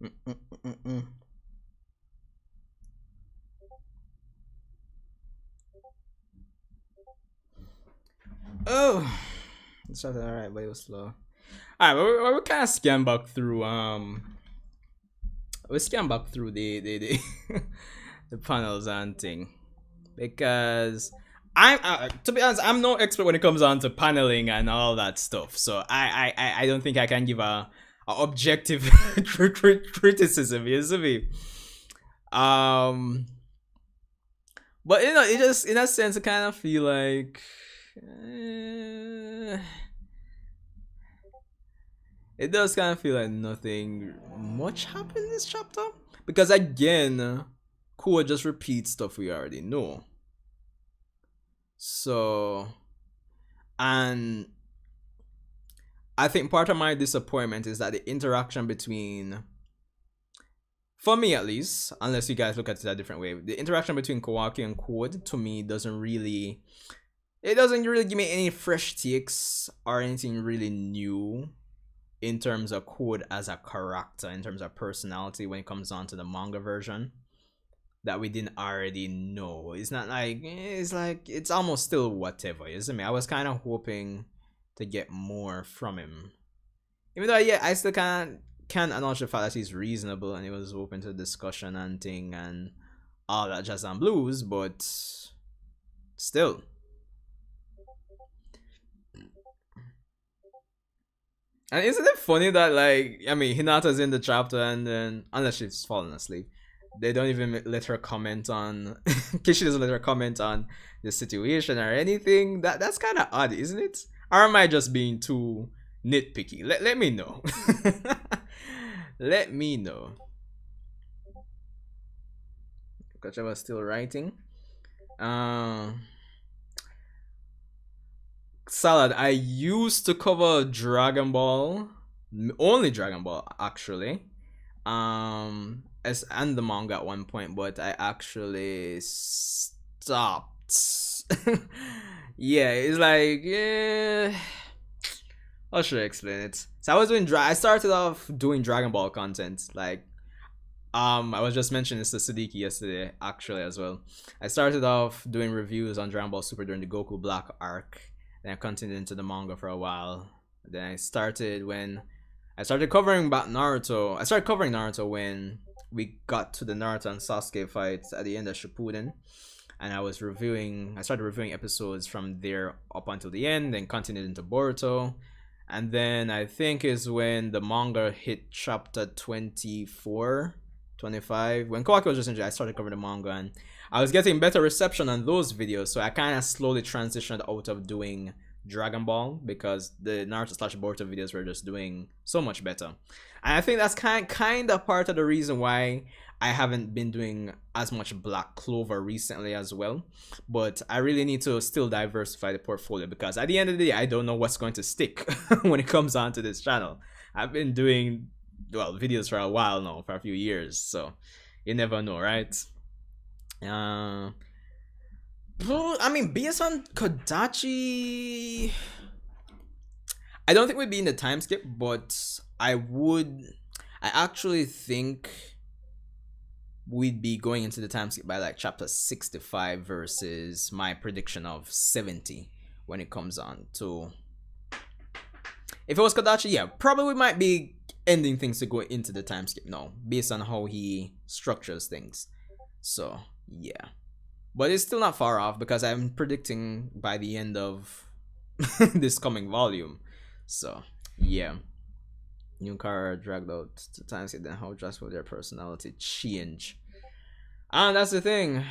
Mm-mm-mm-mm. Oh, it's all right, but it was slow. All right, we kind of scan back through we scan back through the the panels and thing because I'm to be honest, I'm no expert when it comes on to paneling and all that stuff. So I don't think I can give a objective criticism. You see me? Um, but you know, it just in a sense, I kind of feel like. It does kind of feel like nothing much happened in this chapter because again, Core just repeats stuff we already know. So, and I think part of my disappointment is that the interaction between, for me at least, unless you guys look at it a different way, the interaction between Kawaki and Code to me doesn't really give me any fresh takes or anything really new in terms of Code as a character, in terms of personality when it comes on to the manga version that we didn't already know. It's not like it's almost still whatever, isn't it? I was kind of hoping to get more from him, even though yeah, I still can't acknowledge the fact that he's reasonable and he was open to discussion and thing and all that jazz and blues, but still. And isn't it funny that like I mean Hinata's in the chapter and then unless she's fallen asleep, they don't even let her comment on Kishi doesn't let her comment on the situation or anything. That's kind of odd, isn't it? Or am I just being too nitpicky? Let me know. Let me know. Kocha was still writing. Salad, I used to cover Dragon Ball, only Dragon Ball actually. As and the manga at one point, but I actually stopped. Yeah, it's like how should I explain it? So I was doing I started off doing Dragon Ball content. Like I was just mentioning this to Siddiqui yesterday, actually as well. I started off doing reviews on Dragon Ball Super during the Goku Black arc. Then I continued into the manga for a while. Then I started covering back Naruto. I started covering Naruto when we got to the Naruto and Sasuke fights at the end of Shippuden, and I started reviewing episodes from there up until the end, then continued into Boruto, and then I think is when the manga hit chapter 24, 25. When Kawaki was just injured, I started covering the manga, and I was getting better reception on those videos, so I kind of slowly transitioned out of doing Dragon Ball because the Naruto / Boruto videos were just doing so much better. And I think that's kind of part of the reason why I haven't been doing as much Black Clover recently as well. But I really need to still diversify the portfolio because at the end of the day, I don't know what's going to stick when it comes onto this channel. I've been doing videos for a while now, for a few years, so you never know, right? I mean, based on Kodachi, I don't think we'd be in the time skip, but I actually think we'd be going into the time skip by like chapter 65 versus my prediction of 70 when it comes on to. If it was Kodachi, yeah, probably we might be ending things to go into the time skip now, based on how he structures things. So, yeah. But it's still not far off because I'm predicting by the end of this coming volume. So, yeah. New car dragged out to time skip, then how just will their personality change? And that's the thing.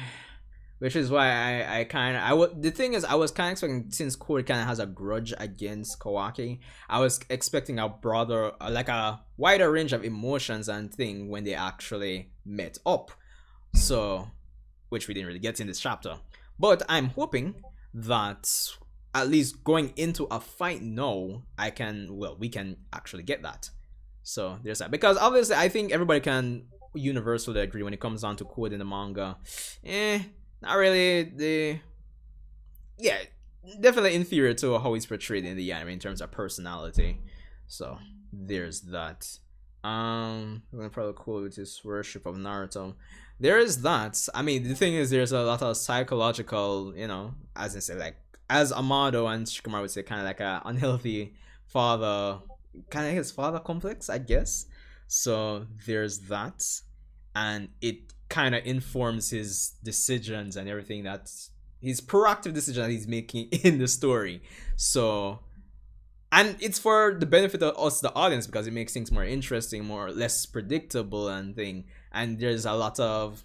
which is why I kind of I would the thing is I was kind of expecting, since Corey kind of has a grudge against Kawaki, I was expecting a broader like a wider range of emotions and thing when they actually met up. So, which we didn't really get in this chapter, but I'm hoping that at least going into a fight now, we can actually get that. So there's that, because obviously I think everybody can universally agree when it comes down to Code in the manga, not really yeah, definitely inferior to how he's portrayed in the anime in terms of personality. So there's that. I'm gonna probably quote with his worship of Naruto. There is that. I mean, the thing is, there's a lot of psychological, as I say, like as Amado and Shikamaru would say, kind of like a unhealthy father, kind of his father complex, I guess. So there's that, and it kind of informs his decisions and everything, that's his proactive decision that he's making in the story. So, and it's for the benefit of us, the audience, because it makes things more interesting, more or less predictable and thing. And there's a lot of,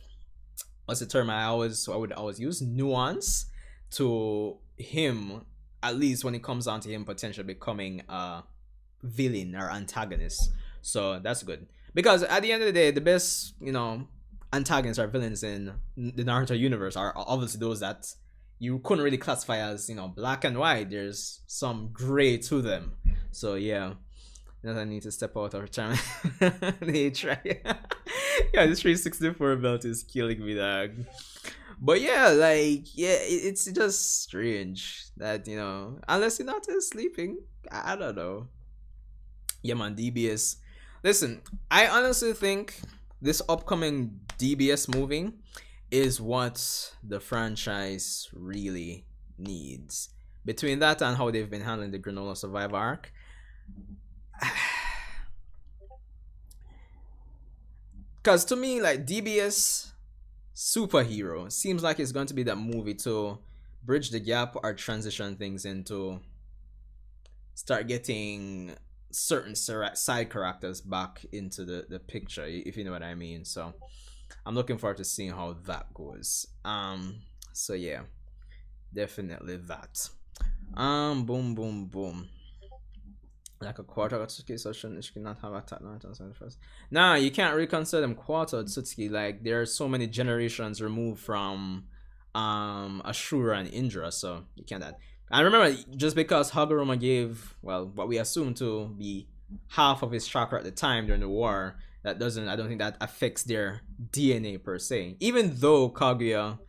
what's the term I would always use, nuance to him, at least when it comes down to him potentially becoming a villain or antagonist. So that's good, because at the end of the day, the best antagonists or villains in the Naruto universe are obviously those that you couldn't really classify as black and white. There's some gray to them. So yeah, that I need to step out of time. They try. Yeah, this 364 belt is killing me, dog. But yeah, it's just strange that unless you're not sleeping, I don't know. Yeah, man, DBS. Listen, I honestly think this upcoming DBS movie is what the franchise really needs. Between that and how they've been handling the Granola Survive arc, because to me, like, DBS Superhero seems like it's going to be that movie to bridge the gap or transition things into start getting certain side characters back into the picture, if you know what I mean. So I'm looking forward to seeing how that goes. So yeah, definitely that. Boom boom boom. Like a quarter of Tsutsuki, so shouldn't Ishiki not have attacked Naruto first? Nah, you can't really consider them quarter of Tsutsuki. Like, there are so many generations removed from Ashura and Indra, so you can't that. And remember, just because Haguruma gave, well, what we assume to be half of his chakra at the time during the war, I don't think that affects their DNA per se. Even though Kaguya,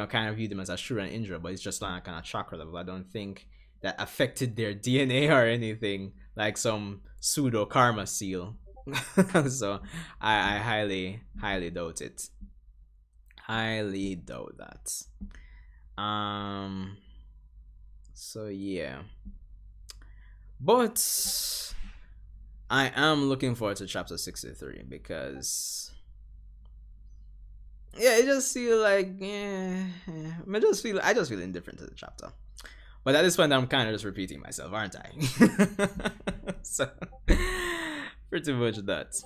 kind of viewed them as Ashura and Indra, but it's just like kind of chakra level. I don't think that affected their DNA or anything, like some pseudo karma seal. So I highly doubt it. Highly doubt that. So yeah, but I am looking forward to chapter 63 because it just feel like I just feel indifferent to the chapter. But at this point, I'm kind of just repeating myself, aren't I? So pretty much that.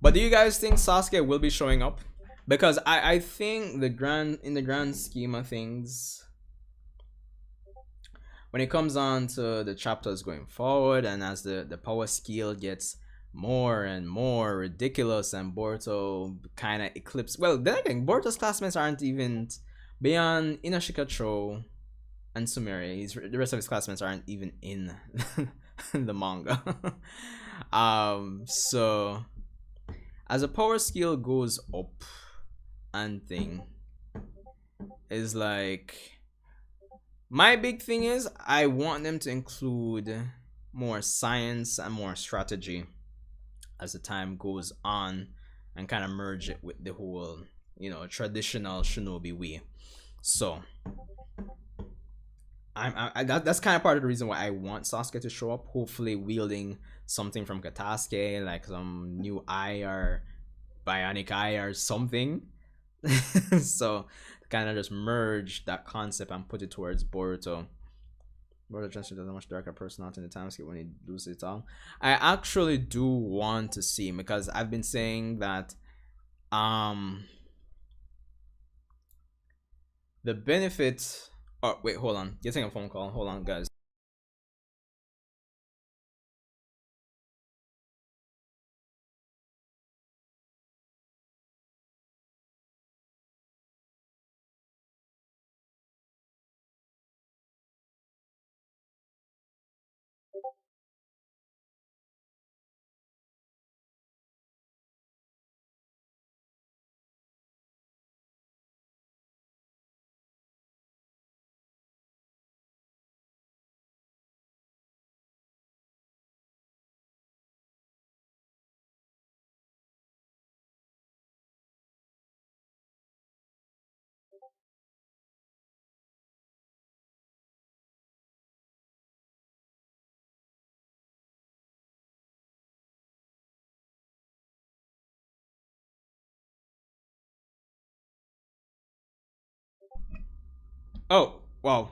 But do you guys think Sasuke will be showing up? Because I think in the grand scheme of things, when it comes on to the chapters going forward, and as the power scale gets more and more ridiculous, and Boruto kind of eclipses. Well, then again, Boruto's classmates aren't even beyond Inoshikacho and Sumire. The rest of his classmates aren't even in the manga. So as the power scale goes up and thing, is like, my big thing is I want them to include more science and more strategy as the time goes on, and kind of merge it with the whole traditional shinobi way. So that's kind of part of the reason why I want Sasuke to show up, hopefully wielding something from Katasuke, like some new eye or bionic eye or something. So kind of just merge that concept and put it towards Boruto. Boruto transfers has a much darker personality in the time skip when he loses it all. I actually do want to see him, because I've been saying that Um, the benefit. Oh wait, hold on. Getting a phone call. Hold on, guys. Oh wow.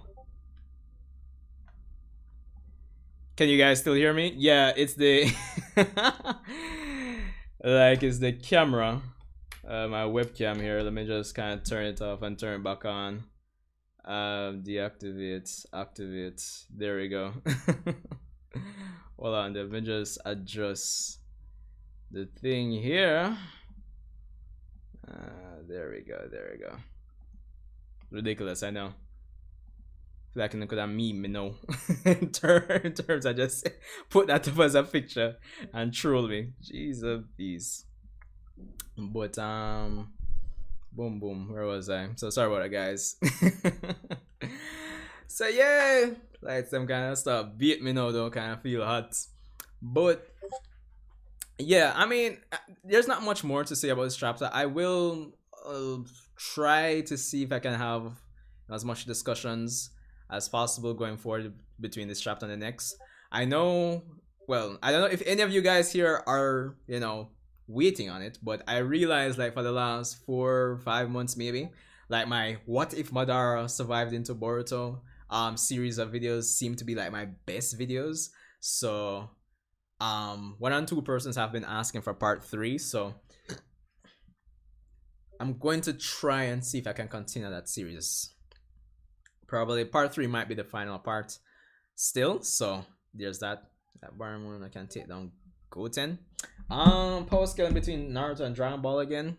Can you guys still hear me? Yeah, it's the like it's the camera. My webcam here. Let me just kind of turn it off and turn it back on. Deactivate, activate. There we go. Hold on, let me just adjust the thing here. There we go, there we go. Ridiculous, I know. Feel like I could have meme, you know. in terms, I just put that up as a picture and troll me. Jeez of these. But boom boom, where was I? So sorry about that, guys. So yeah, like some kind of stuff beat me now, don't kind of feel hot. But yeah, I mean, there's not much more to say about this chapter. I will try to see if I can have as much discussions as possible going forward between this chapter and the next. I know, well, I don't know if any of you guys here are, you know, waiting on it, but I realized like for the last 4 or 5 months maybe, like my what if Madara survived into Boruto series of videos seem to be like my best videos. So one and two persons have been asking for part 3, so I'm going to try and see if I can continue that series. Probably part 3 might be the final part still, so there's that. That Baron one I can take down Goten. Power scaling between Naruto and Dragon Ball again.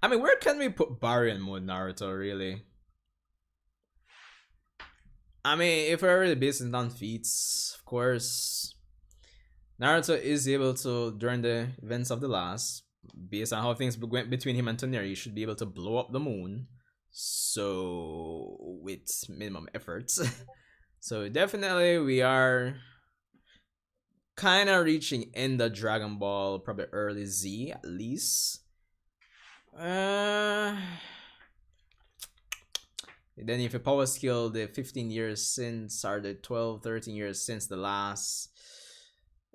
I mean, where can we put Baryon mode Naruto really? I mean, if we're really basing on feats, of course, Naruto is able to, during the events of the last, based on how things went between him and Toneri, you should be able to blow up the moon. So, with minimum efforts. So, definitely, we are kind of reaching end of Dragon Ball, probably early Z at least. Then if you power skill the 15 years since, or the 12-13 years since the last,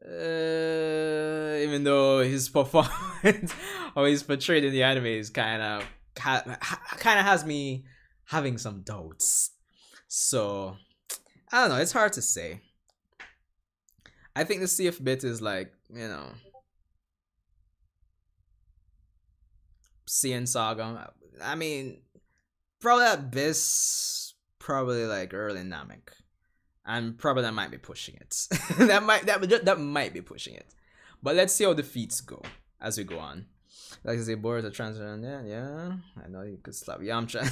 even though his performance or his portrayed in the anime is kind of has me having some doubts. So I don't know, it's hard to say. I think the safe bet is like, you know, CN Saga. I mean, probably at best, probably like early Namek, and probably that might be pushing it. that might be pushing it. But let's see how the feats go as we go on. Like I say, Boruto transfer. Yeah. I know you could slap Yamcha.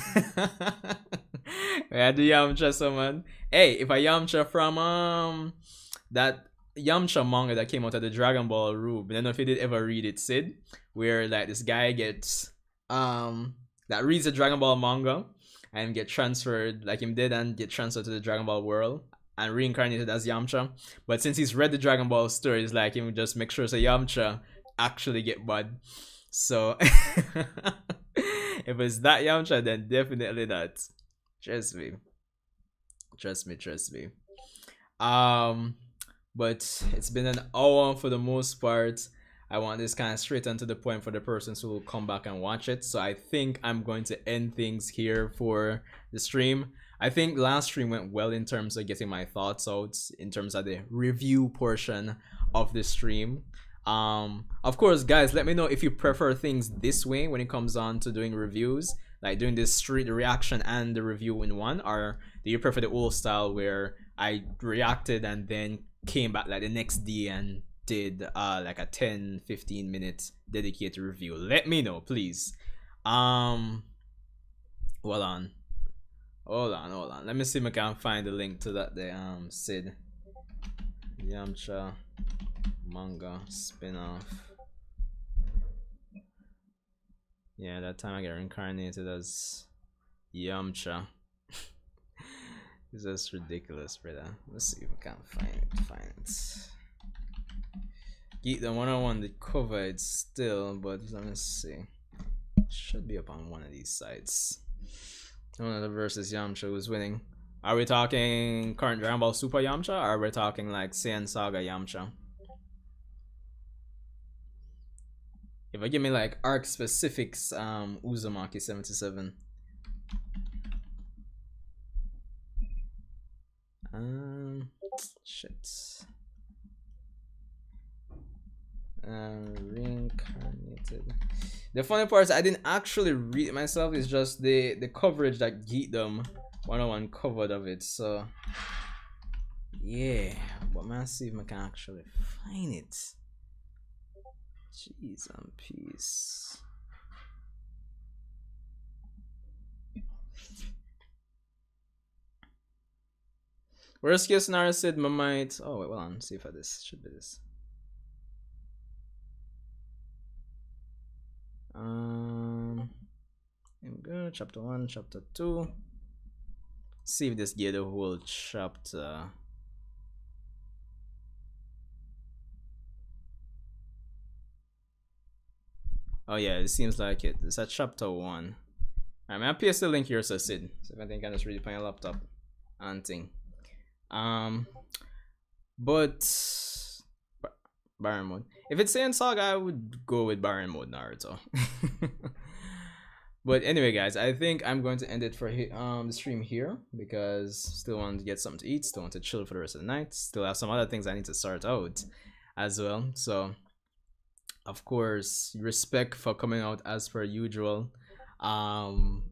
Yeah, do Yamcha someone. Hey, if I Yamcha from that Yamcha manga that came out of the Dragon Ball Rube, I don't know if you did ever read it, Sid, where like this guy gets that reads the Dragon Ball manga and get transferred like him did and get transferred to the Dragon Ball world and reincarnated as Yamcha. But since he's read the Dragon Ball stories, like him just make sure so Yamcha actually get bad. So if it's that Yamcha, then definitely that. Trust me. But it's been an hour for the most part. I want this kind of straight and to the point for the persons who will come back and watch it. So I think I'm going to end things here for the stream. I think last stream went well in terms of getting my thoughts out in terms of the review portion of the stream. Of course, guys, let me know if you prefer things this way when it comes on to doing reviews, like doing this street reaction and the review in one, or do you prefer the old style where I reacted and then came back like the next day and did like a 10-15 minute dedicated review? Let me know, please. Hold on. Let me see if I can find the link to that there. Sid Yamcha manga spin-off. Yeah, that time I get reincarnated as Yamcha. This is ridiculous, brother. Let's see if we can find it. Get the 101 the cover it's still, but let me see. Should be up on one of these sites. One of the versus Yamcha who's winning. Are we talking current Dragon Ball Super Yamcha, or are we talking like Saiyan Saga Yamcha? If I give me like arc specifics, Uzumaki 77. Shit. Reincarnated. The funny part is I didn't actually read it myself. It's just the coverage that Geekdom 101 covered of it. So yeah, but man, see if I can actually find it. Jeez and peace. Worst case scenario said my might. Oh wait, well on. See if I this should be this. I'm good. Chapter 1, chapter 2. See if this get the whole chapter. Oh yeah, it seems like it. It's at chapter 1. I'm gonna paste the link here, so Sid. So if I think I can just read it on your laptop and thing. But Baron mode. If it's Saiyan Saga, I would go with Baron mode Naruto. But anyway, guys, I think I'm going to end it for the stream here because still want to get something to eat, still want to chill for the rest of the night, still have some other things I need to sort out as well. So, of course, respect for coming out as per usual. Hope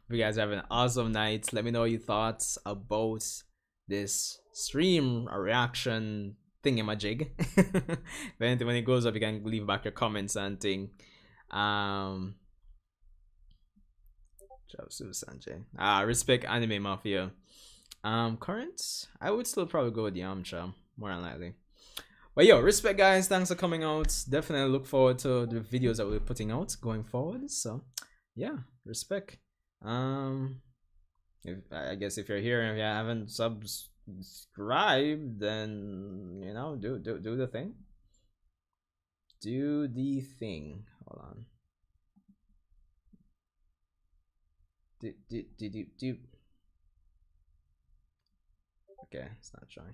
you guys have an awesome night. Let me know your thoughts about this stream or reaction thingamajig. When it goes up, you can leave back your comments and thing. Sanjae. Respect Anime Mafia. Current, I would still probably go with Yamcha more than likely. But yo, respect guys, thanks for coming out. Definitely look forward to the videos that we're putting out going forward. So yeah, respect. I guess if you're here and if you haven't subscribed, then you know, do the thing. Do the thing. Hold on. Do. Okay, it's not showing.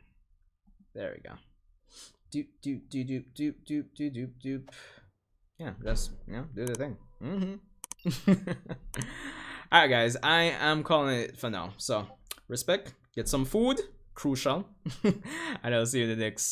There we go. Do. Yeah, just do the thing. Alright guys, I am calling it for now. So respect, get some food, crucial. And I'll see you in the next